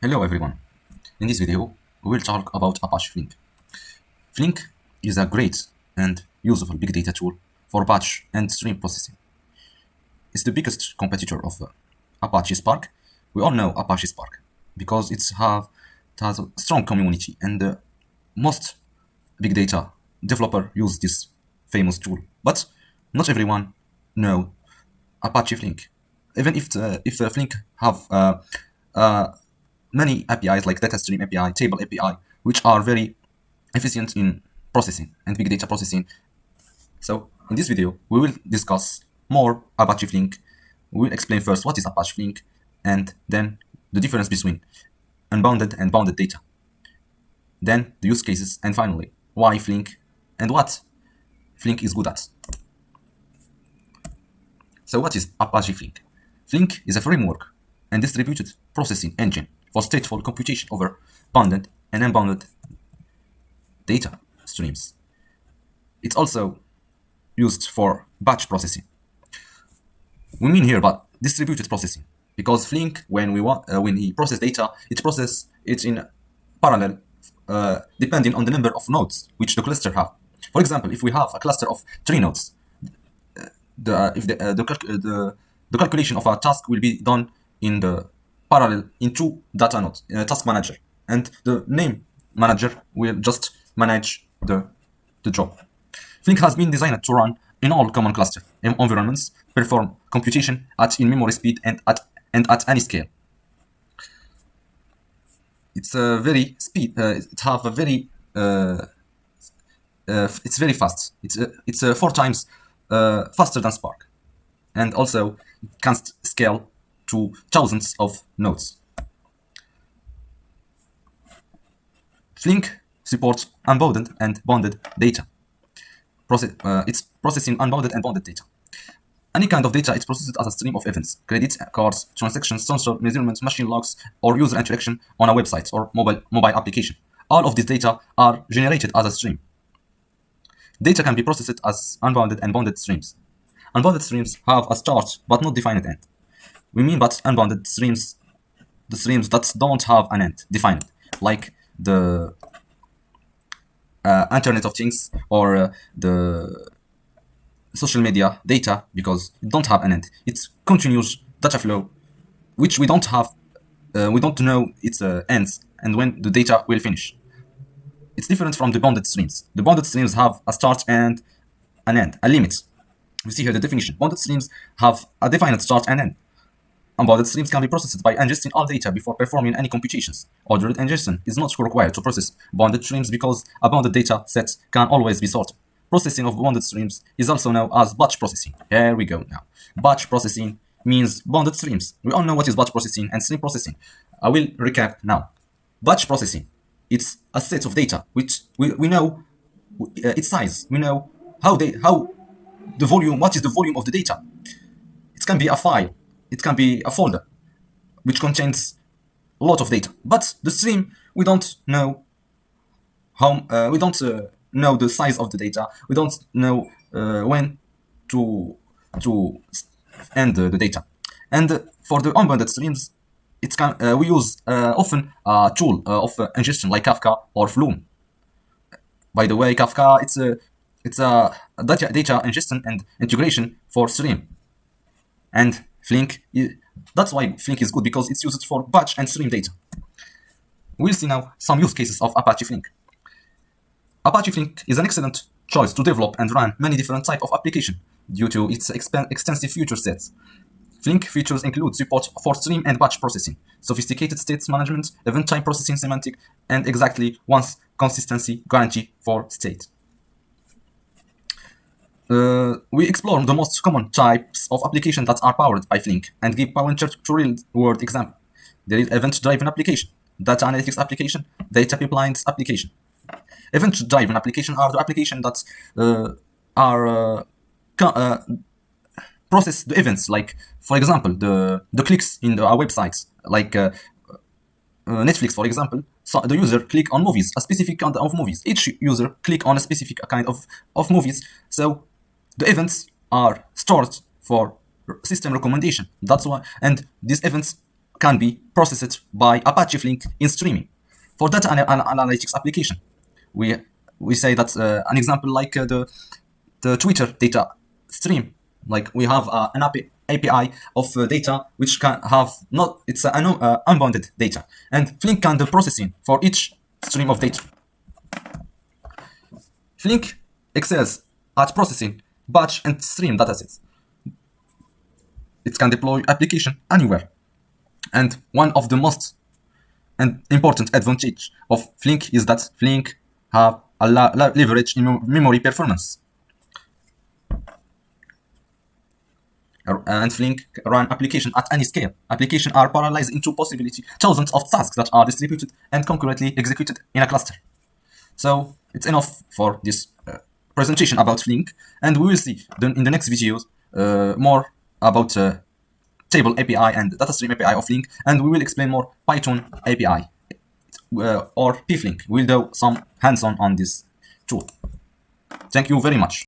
Hello everyone. In this video, we will talk about Apache Flink. Flink is a great and useful big data tool for batch and stream processing. It's the biggest competitor of Apache Spark. We all know Apache Spark because it has a strong community and most big data developer use this famous tool. But not everyone know Apache Flink. Even if Flink have many APIs like data stream API, table API, which are very efficient in processing and big data processing. So in this video, we will discuss more Apache Flink. We will explain first what is Apache Flink and then the difference between unbounded and bounded data. Then the use cases and finally why Flink and what Flink is good at. So what is Apache Flink? Flink is a framework and distributed processing engine for stateful computation over bounded and unbounded data streams. It's also used for batch processing. We mean here about distributed processing because Flink, when he process data, it processes it in parallel, depending on the number of nodes which the cluster have. For example, if we have a cluster of 3 nodes, the calculation of a task will be done in the parallel in 2 data nodes in a task manager, and the name manager will just manage the job. Flink has been designed to run in all common cluster environments, perform computation at in-memory speed and at any scale. It's very speed. It's very fast. It's 4 times faster than Spark, and also it can scale to thousands of nodes. Flink supports unbounded and bounded data. It's processing unbounded and bounded data. Any kind of data is processed as a stream of events, credits, cards, transactions, sensor measurements, machine logs, or user interaction on a website or mobile application. All of these data are generated as a stream. Data can be processed as unbounded and bounded streams. Unbounded streams have a start but not defined end. We mean by unbounded streams the streams that don't have an end defined, like the Internet of Things or the social media data, because it don't have an end. It's continuous data flow, which we don't have. We don't know its ends and when the data will finish. It's different from the bounded streams. The bounded streams have a start and an end, a limit. We see here the definition. Bounded streams have a defined start and end. Unbounded streams can be processed by ingesting all data before performing any computations. Ordered ingestion is not required to process bounded streams because a bounded data set can always be sorted. Processing of bounded streams is also known as batch processing. Here we go now. Batch processing means bounded streams. We all know what is batch processing and stream processing. I will recap now. Batch processing, it's a set of data which we know its size. We know what is the volume of the data. It can be a file. It can be a folder which contains a lot of data. But the stream, we don't know know the size of the data. We don't know when to end the data. And for the unbounded streams, we use often a tool of ingestion like Kafka or Flume. By the way, Kafka it's a data ingestion and integration for stream. And Flink, that's why Flink is good, because it's used for batch and stream data. We'll see now some use cases of Apache Flink. Apache Flink is an excellent choice to develop and run many different types of applications due to its extensive feature sets. Flink features include support for stream and batch processing, sophisticated state management, event time processing semantic, and exactly once consistency guarantee for state. We explore the most common types of applications that are powered by Flink and give pointer to real-world example. There is event-driven application, data analytics application, data pipelines application. Event-driven application are the applications that process the events, like, for example, the clicks in our websites, like Netflix, for example. So the user click on movies, a specific kind of movies. Each user click on a specific kind of movies. So the events are stored for system recommendation. That's why, and these events can be processed by Apache Flink in streaming. For data analytics application, we say that an example like the Twitter data stream, like we have an API of data which can have not it's unbounded data, and Flink can do processing for each stream of data. Flink excels at processing batch and stream datasets. It can deploy application anywhere. And one of the most important advantage of Flink is that Flink have a leverage in memory performance. And Flink run application at any scale. Applications are parallelized into thousands of tasks that are distributed and concurrently executed in a cluster. So it's enough for this presentation about Flink, and we will see in the next videos more about table API and data stream API of Flink, and we will explain more Python API or pflink. We'll do some hands-on on this tool. Thank you very much.